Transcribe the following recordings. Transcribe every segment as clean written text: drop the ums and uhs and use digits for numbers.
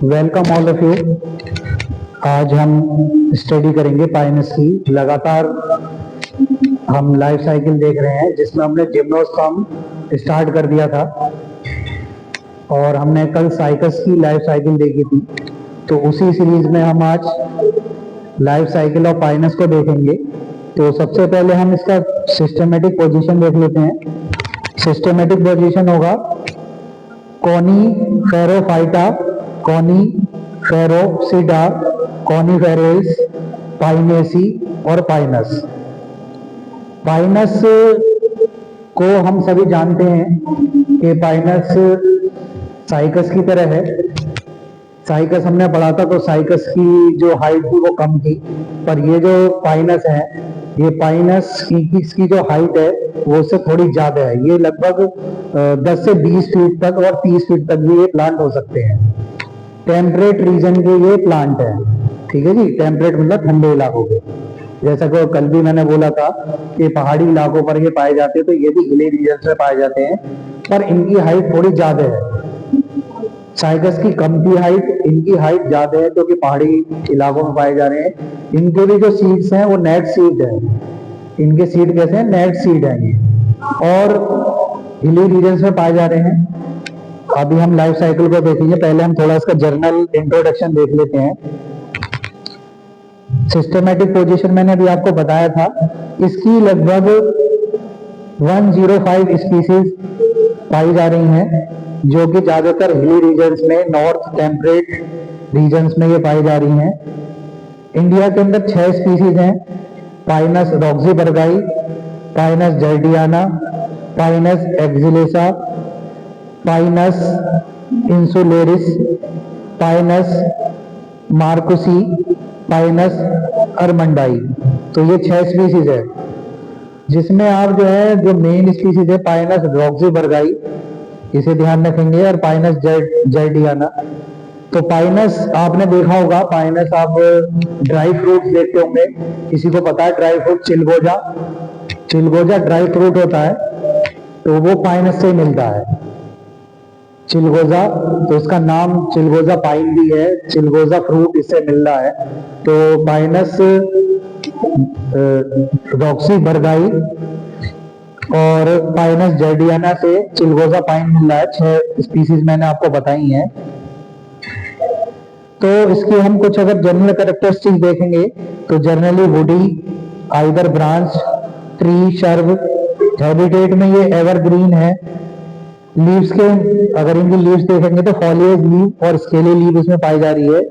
Welcome all of you. आज हम study करेंगे पाइनस की। लगातार हम लाइफ साइकिल देख रहे हैं जिसमें हमने जिम्नोस्पर्म स्टार्ट कर दिया था और हमने कल साइकस की लाइफ साइकिल देखी थी। तो उसी सीरीज में हम आज लाइफ साइकिल ऑफ पाइनस को देखेंगे। तो सबसे पहले हम इसका सिस्टमेटिक पोजीशन देख लेते हैं। सिस्टमेटिक पोजीशन होगा कॉनीफेरोफाइटा, कॉनीफेरोसिडा, कॉनीफेरेस, पाइनेसी और पाइनस। पाइनस को हम सभी जानते हैं कि पाइनस साइकस की तरह है। साइकस हमने पढ़ा था तो साइकस की जो हाइट थी वो कम थी, पर ये जो पाइनस है, ये पाइनस की इसकी जो हाइट है वो उससे थोड़ी ज्यादा है। ये लगभग 10 से 20 फीट तक और 30 फीट तक भी ये प्लांट हो सकते हैं। टेम्परेट रीजन के ये प्लांट है, ठीक है जी। टेम्परेट मतलब ठंडे इलाकों के, जैसा कि कल भी मैंने बोला था कि पहाड़ी इलाकों पर ये पाए जाते हैं, तो ये भी हिली रीजन में पाए जाते हैं, पर इनकी हाइट थोड़ी ज्यादा है। साइकस की कम थी हाइट, इनकी हाइट ज्यादा है क्योंकि पहाड़ी इलाकों में पाए जा रहे हैं। इनके भी जो सीड्स हैं वो नेट सीड है। इनके सीड कैसे हैं? नेट सीड है ये, और हिली रीजन में पाए जा रहे हैं। अभी हम लाइफ साइकिल को देखेंगे। पहले हम थोड़ा इसका जर्नल इंट्रोडक्शन देख लेते हैं। सिस्टमेटिक पोजीशन मैंने अभी आपको बताया था। इसकी लगभग 105 स्पीसीज पाई जा रही हैं, जो कि ज्यादातर हिली रीजन्स में, नॉर्थ टेम्परेट रीजन्स में ये पाई जा रही हैं। इंडिया के अंदर 6 स्पीसीज हैं: Pinus roxburghii, Pinus gerardiana, Pinus excelsa, Pinus insularis, Pinus merkusii, Pinus armandii. तो ये 6 स्पीसीज है, जिसमें आप जो है जो मेन स्पीसीज है पाइनस रॉक्सीबर्गाई, इसे ध्यान रखेंगे, और पाइनस जर्डियाना। तो पाइनस आपने देखा होगा, पाइनस आप ड्राई फ्रूट्स देखते होंगे। किसी को पता है ड्राई फ्रूट? चिलगोजा, चिलगोजा ड्राई फ्रूट होता है, तो वो पाइनस से मिलता है, चिलगोजा। तो इसका नाम चिलगोजा पाइन भी है, चिलगोजा फ्रूट इससे मिल रहा है। तो पाइनस रॉक्सीबर्गाई और पाइनस जर्डियाना से चिलगोजा पाइन मिल रहा है। 6 स्पीसीज मैंने आपको बताई हैं। तो इसकी हम कुछ अगर जनरल कैरेक्टरिस्टिक्स देखेंगे तो generally woody, either branch, tree, shrub. Habitat में ये एवरग्रीन है। लीव्स के अगर इनकी लीव्स देखेंगे तो फॉलिएज लीव और स्केली लीव इसमें पाई जा रही है।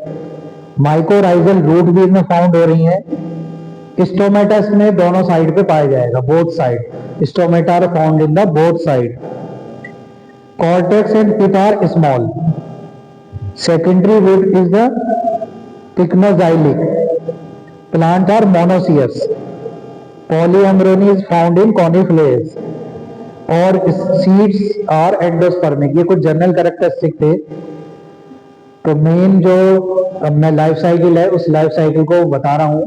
माइकोराइजल रूट भी इसमें फाउंड हो रही है। स्टोमेटस में दोनों साइड पे पाया जाएगा, both side. Stomata are found in the both side. Cortex and pith are small. Secondary wood is the pycnoxylic. Plant are monoecious. Polyembryony is found in conifers और सीड्स आर एंडोस्पर्मिक। ये कुछ general characteristic थे। तो main जो मैं life cycle है, उस life cycle को बता रहा हूं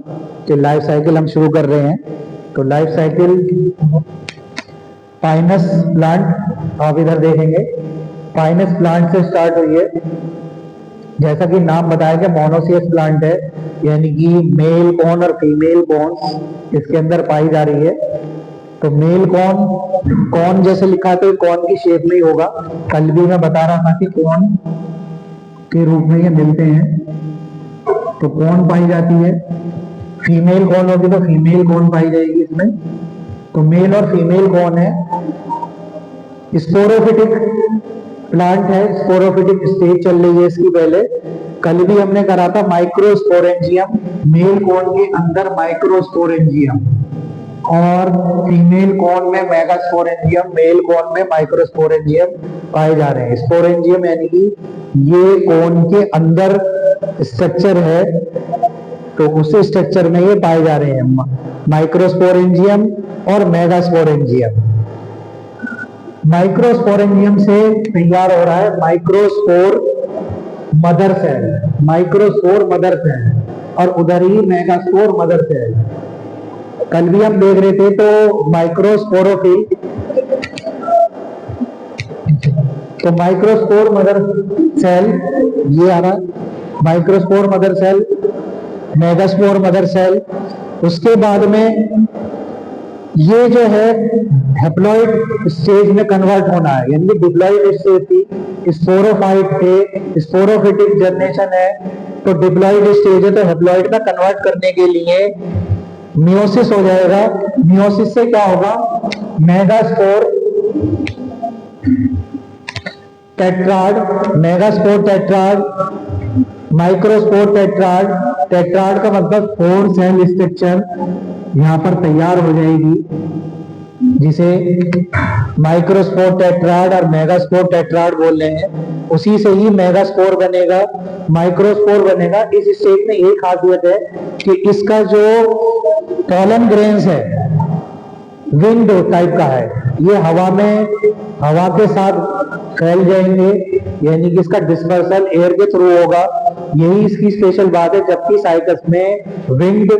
कि लाइफ साइकिल हम शुरू कर रहे हैं। तो लाइफ साइकिल पाइनस प्लांट आप इधर देखेंगे, पाइनस प्लांट से स्टार्ट हुई है। जैसा कि नाम बताया कि मोनोसियस प्लांट है, यानी कि मेल कॉन और फीमेल कॉन्स इसके अंदर पाई जा रही है। तो मेल कॉन, कॉन जैसे लिखा तो कॉन की शेप में ही होगा। कल भी मैं बता रहा था कि कॉन के रूप में ये मिलते हैं, तो कॉन पाई जाती है। फीमेल कॉन होगी तो फीमेल कॉन पाई जाएगी इसमें। तो मेल और फीमेल कॉन है। स्पोरोफिटिक प्लांट है, स्पोरोफिटिक स्टेज चल रही है इसकी। पहले कल भी हमने करा था माइक्रोस्पोरेंजियम, मेल कॉन के अंदर माइक्रोस्पोरेंजियम, और फीमेल कॉन में मेगास्पोरेंजियम, मेल कॉन में माइक्रोस्पोरेंजियम पाए जा रहे हैं। स्पोरेंजियम यानी कि ये कॉन के अंदर स्ट्रक्चर है, तो उस स्ट्रक्चर में ये पाए जा रहे हैं, माइक्रोस्पोरेंजियम और मेगास्पोरेंजियम। माइक्रोस्पोरेंजियम से तैयार हो रहा है microspore mother cell, microspore mother cell, और उधर ही मेगास्पोर मदर सेल। कल भी हम देख रहे थे। तो माइक्रोस्पोरोफिल तो माइक्रोस्पोर मदर सेल ये आ रहा है, microspore mother cell, megaspore mother cell. उसके बाद में ये जो है हैप्लॉइड स्टेज में कन्वर्ट होना है, यानी कि डिप्लॉइड स्टेज थी, स्पोरोफाइट थे, स्पोरोफिटिक जनरेशन है, तो डिप्लॉइड स्टेज है, तो हैप्लॉइड में कन्वर्ट करने के लिए मियोसिस हो जाएगा। मियोसिस से क्या होगा, megaspore tetrad, megaspore tetrad, microspore tetrad. Tetrad का मतलब 4 सेल स्ट्रक्चर यहां पर तैयार हो जाएगी, जिसे माइक्रोस्पोर टेट्राड और मेगास्पोर टेट्राड बोल रहे हैं। उसी से ही मेगास्पोर बनेगा, माइक्रोस्पोर बनेगा। इस स्टेज में एक खासियत है कि इसका जो पॉलन ग्रेन्स है विंड टाइप का है, ये हवा के साथ फैल जाएंगे, यानी कि इसका डिस्पर्सल एयर के थ्रू होगा। यही इसकी स्पेशल बात है, जबकि साइकस में विंड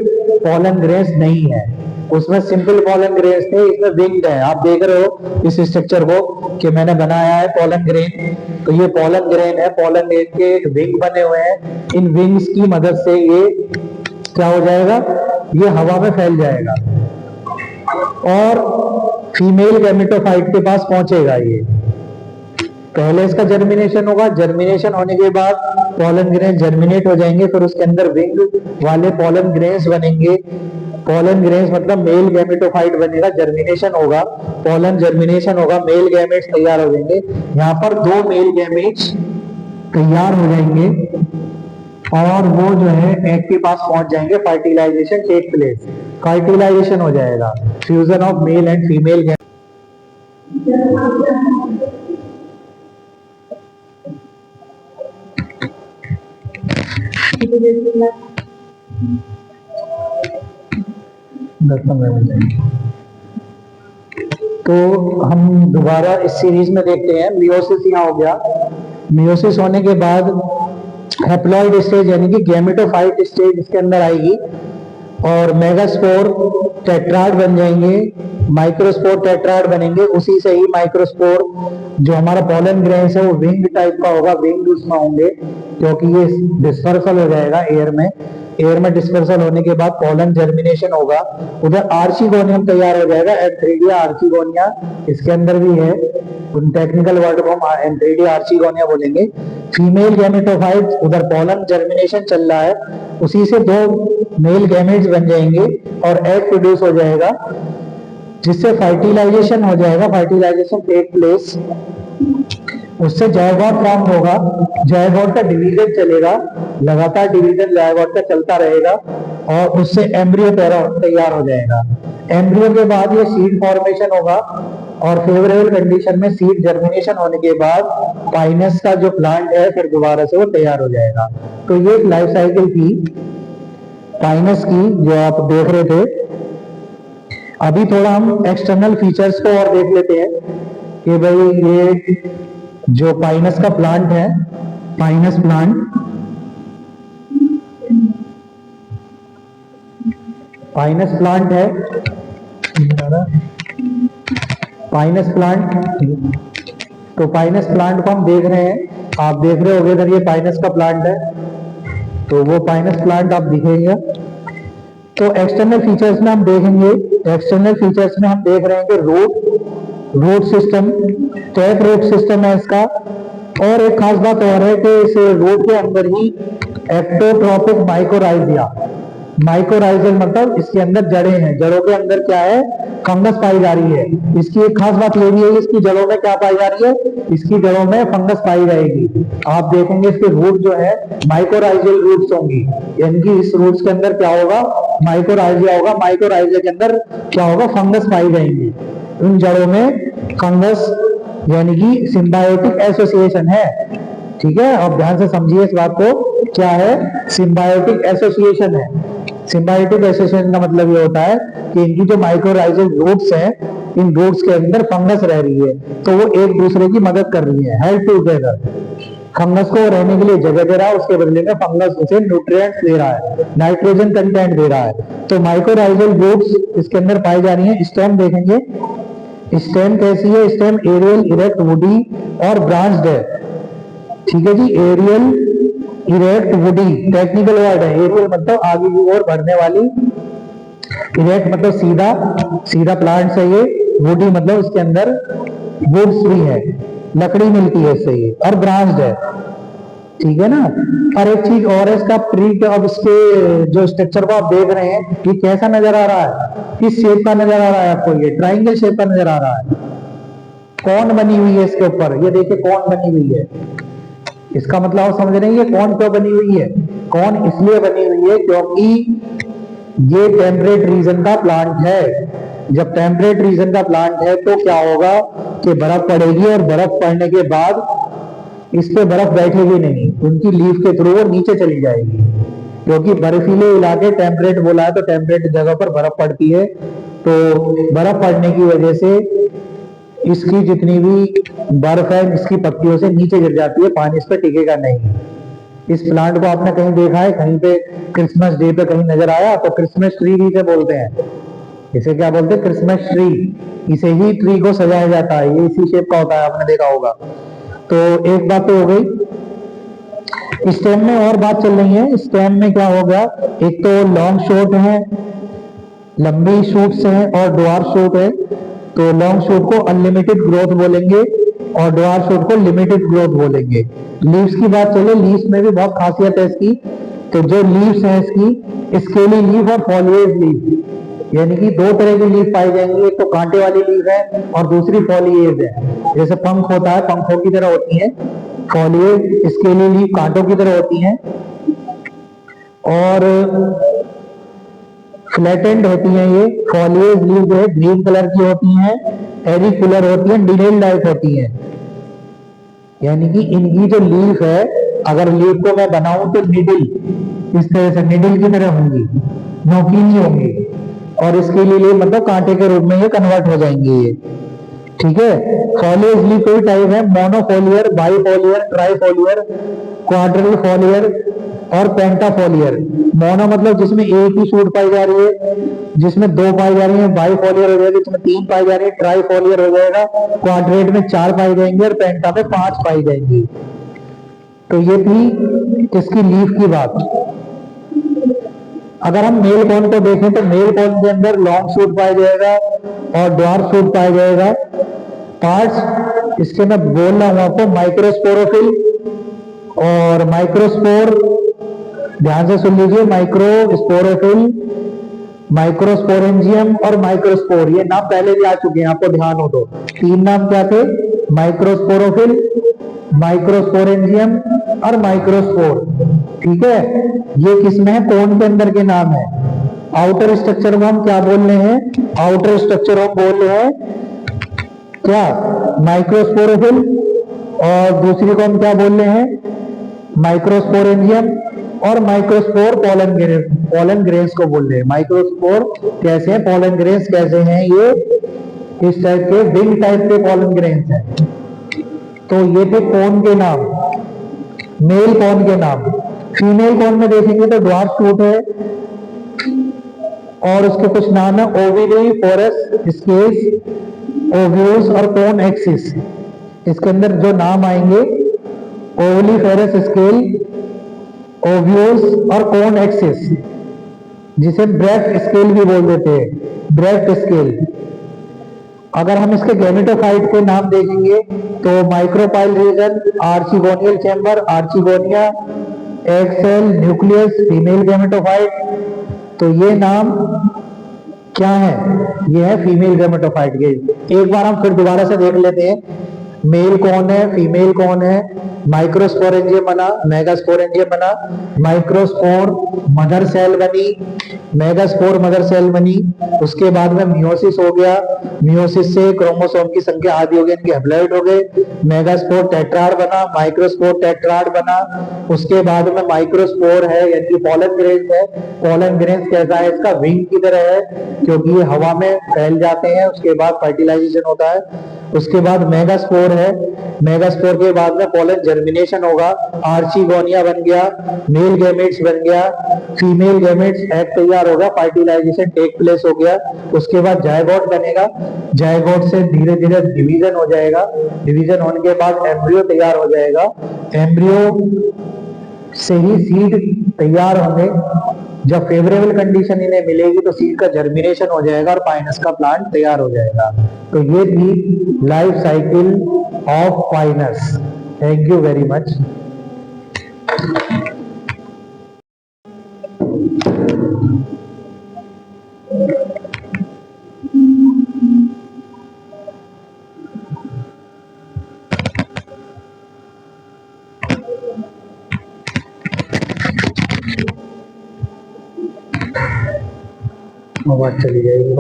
पॉलन ग्रेन्स नहीं है, उसमें सिंपल पॉलन ग्रेन्स थे, इसमें विंड है। आप देख रहे हो इस स्ट्रक्चर को कि मैंने बनाया है पॉलन ग्रेन, तो ये पॉलन ग्रेन है, पॉलन ग्रेन के विंग बने हुए हैं। इन विंग्स की मदद से ये क्या हो जाएगा, ये हवा में फैल जाएगा और फीमेल गैमेटोफाइट के पास पहुंचेगा। ये पहले इसका जर्मिनेशन होगा, जर्मिनेशन होने के बाद पॉलन ग्रेन जर्मिनेट हो जाएंगे, फिर उसके अंदर विंग वाले पॉलन ग्रेन्स बनेंगे। पॉलन ग्रेन्स मतलब मेल गैमेटोफाइट बनेगा, जर्मिनेशन होगा, पॉलन जर्मिनेशन होगा, मेल गैमेट्स तैयार हो जाएंगे। यहाँ पर 2 मेल गैमेट्स तैयार हो जाएंगे और वो जो है एग के पास पहुंच जाएंगे, फर्टिलाइजेशन टेक प्लेस, फर्टिलाइजेशन हो जाएगा, fusion of male and female. तो हम दोबारा इस सीरीज में देखते हैं, मियोसिस यहाँ हो गया। मियोसिस होने के बाद हैप्लॉइड स्टेज यानी कि गैमेटोफाइट स्टेज इसके अंदर आएगी और मेगास्पोर टेट्राड बन जाएंगे, माइक्रोस्पोर टेट्राड बनेंगे। उसी से ही माइक्रोस्पोर जो हमारा पॉलन ग्रेन्स है वो विंग टाइप का होगा, विंग उसमें होंगे, क्योंकि ये डिस्पर्सल हो जाएगा एयर में। एयर में डिस्पर्सल होने के बाद पॉलन जर्मिनेशन होगा, उधर आर्चिगोनियम तैयार हो जाएगा, एंथ्रेडिया आर्चिगोनिया इसके अंदर भी है, टेक्निकल वर्ड को हम एंथ्रेडिया आर्चिगोनिया बोलेंगे। फीमेल गैमेटोफाइट, उधर पॉलन जर्मिनेशन चल रहा है, उसी से 2 मेल गैमेट्स बन जाएंगे और एग प्रोड्यूस हो जाएगा, जिससे फर्टिलाइजेशन हो जाएगा, फर्टिलाइजेशन टेक प्लेस। उससे जायगोट फॉर्म होगा, जायगोट का डिवीजन चलेगा, लगातार डिवीजन जायगोट का चलता रहेगा और उससे एम्ब्रियो तैयार हो जाएगा। एम्ब्रियो के बाद ये सीड फॉर्मेशन होगा और फेवरेबल कंडीशन में सीड जर्मिनेशन होने के बाद पाइनस का जो प्लांट है फिर दोबारा से वो तैयार हो जाएगा। तो ये एक लाइफ साइकिल थी पाइनस की जो आप देख रहे थे। अभी थोड़ा हम एक्सटर्नल फीचर्स को और देख लेते हैं कि भाई ये जो पाइनस का प्लांट है, पाइनस प्लांट, पाइनस प्लांट है, पाइनस प्लांट। तो पाइनस प्लांट को हम देख रहे हैं, आप देख रहे होंगे इधर ये पाइनस का प्लांट है, तो वो पाइनस प्लांट आप दिखेगा। तो एक्सटर्नल फीचर्स में हम देखेंगे, एक्सटर्नल फीचर्स में हम देख रहे हैं कि root system, tap root system है इसका। और एक खास बात और है कि इस रूट के अंदर ही एक्टोट्रोपिक माइकोराइजिया, माइकोराइजल मतलब इसके अंदर जड़ें हैं, जड़ों के अंदर क्या है, फंगस पाई जा रही है। इसकी एक खास बात ये भी है, इसकी जड़ों में क्या पाई जा रही है, इसकी जड़ों में फंगस पाई जाएगी। आप देखेंगे इसके रूट जो है माइकोराइजल रूट्स होंगी, यानी कि इस रूट्स के अंदर क्या होगा, माइकोराइजिया होगा, माइकोराइजिया के अंदर क्या होगा, फंगस पाई जाएंगी। उन जड़ों में फंगस यानी कि सिम्बायोटिक एसोसिएशन है। ठीक है, आप ध्यान से समझिए इस बात को, क्या है, सिम्बायोटिक एसोसिएशन है। सिम्बायोटिक एसोसिएशन का मतलब ये होता है कि इनकी जो माइक्रोराइजल रूट्स हैं, इन रूट्स के अंदर फंगस रह रही है, तो वो एक दूसरे की मदद कर रही है, हेल्प टुगेदर। फंगस को रहने के लिए जगह दे रहा है, उसके बदले में फंगस उसे न्यूट्रिएंट्स दे रहा है, नाइट्रोजन कंटेंट दे रहा है। तो माइक्रोराइजल रूट्स इसके अंदर पाई जा रही है। स्टेम देखेंगे, स्टेम कैसी है? स्टेम एरियल, इरेक्ट, वुडी और ब्रांच्ड है। ठीक है जी, aerial, erect, woody technical word है। एरियल मतलब आगे की ओर बढ़ने वाली, इरेक्ट मतलब सीधा सीधा प्लांट्स है ये, वुडी मतलब इसके अंदर वुड्स भी है, लकड़ी मिलती है इससे ये, और ब्रांच्ड है। ठीक है ना। और एक चीज और है इसका ट्री के, अब इसके जो स्ट्रक्चर को आप देख रहे हैं ये कैसा नजर आ रहा है, किस शेप का नजर आ रहा है आपको? ये ट्राइंगल शेप का नजर आ रहा है। कौन बनी हुई है इसके ऊपर? ये देखिए कौन बनी हुई है। इसका मतलब आप समझ रहे हैं ये कौन क्यों बनी हुई है? कौन इसलिए बनी हुई है क्योंकि ये टेम्परेट रीजन का प्लांट है। जब टेम्परेट रीजन का प्लांट है तो क्या होगा कि बर्फ पड़ेगी, और बर्फ पड़ने के बाद इस पे बर्फ बैठेगी नहीं, उनकी लीफ के थ्रू वो नीचे चली जाएगी, क्योंकि बर्फीले इलाके टेम्परेट बोला है तो टेम्परेट जगह पर बर्फ पड़ती है। तो बर्फ पड़ने की वजह से इसकी जितनी भी बर्फ है इसकी पत्तियों से नीचे गिर जाती है, पानी इस पर टिकेगा नहीं। इस प्लांट को आपने कहीं देखा है, कहीं पे क्रिसमस डे पे कहीं नजर आया? तो क्रिसमस ट्री इसे बोलते हैं। इसे क्या बोलते हैं? Christmas tree. इसे ही ट्री को सजाया जाता है, ये इसी शेप का होता है, आपने देखा होगा। तो एक बात तो हो गई। स्टेम में और बात चल रही है। स्टेम में क्या हो गया, एक तो लॉन्ग शॉर्ट है, लंबी शूट्स है और ड्वार्फ शूट है। तो लॉन्ग शूट को अनलिमिटेड ग्रोथ बोलेंगे और ड्वार्फ शूट को लिमिटेड ग्रोथ बोलेंगे। लीव्स की बात चले, लीव्स में भी बहुत खासियत है इसकी। तो जो लीव्स है इसकी स्केली लीफ और फॉलिएज लीफ, यानी कि दो तरह की लीफ पाई जाएंगी, एक तो कांटे वाली लीफ है और दूसरी फॉलिएज है। जैसे पंख होता है, पंखों की तरह होती है, फॉलिएज स्केली लीफ कांटों की तरह होती है, और फ्लैटेंड होती हैं। ये फॉलिएज लीफ जो है ग्रीन कलर की होती हैं, एरिकुलर होती है, डिटेल टाइप होती है। यानी कि इनकी जो लीफ है, अगर लीफ को मैं बनाऊं तो निडिल, इस तरह से निडिल की तरह होंगी, नोकीली होंगी, और इसके लिए मतलब कांटे के रूप में ये कन्वर्ट हो जाएंगे ये। ठीक है। फॉलिएज लीफ कोई टाइप है, मोनोफोलियर, बाईफोलियर, ट्राईफोलियर, क्वाड्रल फोलियर और पेंटाफोलियर। मोनो मतलब जिसमें एक ही शूट पाई जा रही है, जिसमें दो पाई जा रही है, बाईफोलियर हो जाएगा जिसमें तीन पाई जा रही है, ट्राईफोलियर हो जाएगा, क्वाड्रेट में चार पाई जाएंगे और पेंटा में पांच पाई जाएंगी। तो ये थी इसकी लीफ की बात। अगर हम मेल कॉर्न को देखें तो मेल कॉर्न के अंदर लॉन्ग शूट पाया जाएगा और ड्वार्फ शूट पाया जाएगा। पार्ट्स इसके मैं बोल रहा हूं आपको, माइक्रोस्पोरोफिल और माइक्रोस्पोर, ध्यान से सुन लीजिए, माइक्रोस्पोरोफिल, माइक्रोस्पोरेंजियम और माइक्रोस्पोर। ये नाम पहले भी आ चुके हैं, आपको ध्यान हो तो। तीन नाम क्या थे? माइक्रोस्पोरोफिल, माइक्रोस्पोरेंजियम और माइक्रोस्पोर। ठीक है। ये किसमें है? कॉर्न के अंदर के नाम है। आउटर स्ट्रक्चर को हम क्या बोल रहे हैं? आउटर स्ट्रक्चर हम बोल रहे हैं क्या? माइक्रोस्पोरोफिल, और दूसरी को हम क्या बोल रहे हैं? माइक्रोस्पोरेंजियम, और माइक्रोस्पोर पोलन ग्रेन्स को बोल रहे हैं। माइक्रोस्पोर कैसे हैं, पोलन ग्रेन्स कैसे हैं? ये इस टाइप के विंग टाइप के पोलन ग्रेन्स हैं। तो ये थे कॉर्न के नाम, मेल कॉर्न के नाम। फीमेल कॉर्न में देखेंगे तो ड्वार्फ शूट है और उसके कुछ नाम है, ओविडी, फोरस, स्केल्स, ओव्यूल्स और कॉर्न एक्सिस। इसके अंदर जो नाम आएंगे, ओवलीफेरस स्केल, ओव्यूल्स और कॉर्न एक्सिस, जिसे ब्रेफ्ट स्केल भी बोल देते हैं, ब्रेफ्ट स्केल। अगर हम इसके गैमेटोफाइट के नाम देखेंगे तो micropyle region, archegonial chamber, archegonia, egg cell, nucleus, female gametophyte. तो ये नाम क्या है? ये है फीमेल गैमेटोफाइट के। एक बार हम फिर दोबारा से देख लेते हैं, मेल कौन है, फीमेल कौन है। माइक्रोस्पोरेंजियम बना, मेगास्पोरेंजियम बना, माइक्रोस्पोर मदर सेल बनी, मेगास्पोर मदर सेल बनी। उसके बाद में मियोसिस हो गया, मियोसिस से क्रोमोसोम की संख्या आदि हो गई, इनके हैप्लॉइड हो गए। मेगास्पोर टेट्राड बना, माइक्रोस्पोर टेट्राड बना। उसके बाद में माइक्रोस्पोर है, यानी पोलन ग्रेन्स है। पोलन ग्रेन्स कैसा है? इसका विंग की तरह है, क्योंकि ये हवा में फैल जाते हैं, उसके बाद फर्टिलाइजेशन होता है उसके बाद मेगास्पोर है, मेगास्पोर के बाद में पोलन जर्मिनेशन होगा, आर्चिगोनिया बन गया, मेल गैमेट्स बन गया, फीमेल गैमेट्स एग तैयार होगा, फर्टिलाइजेशन टेक प्लेस हो गया। उसके बाद जायगोट बनेगा, जायगोट से धीरे धीरे डिवीजन हो जाएगा, डिवीजन होने के बाद एम्ब्रियो तैयार हो जाएगा, एम्ब्रियो से ही सीड तैयार होंगे। जब फेवरेबल कंडीशन इन्हें मिलेगी तो सीड का जर्मिनेशन हो जाएगा और पाइनस का प्लांट तैयार हो जाएगा। तो ये थी life cycle of Pinus. Thank you very much. आवाज चली जाएगी,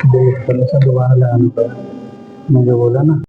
देख परमिशन दोबारा लगाना पड़ा, मुझे बोला ना।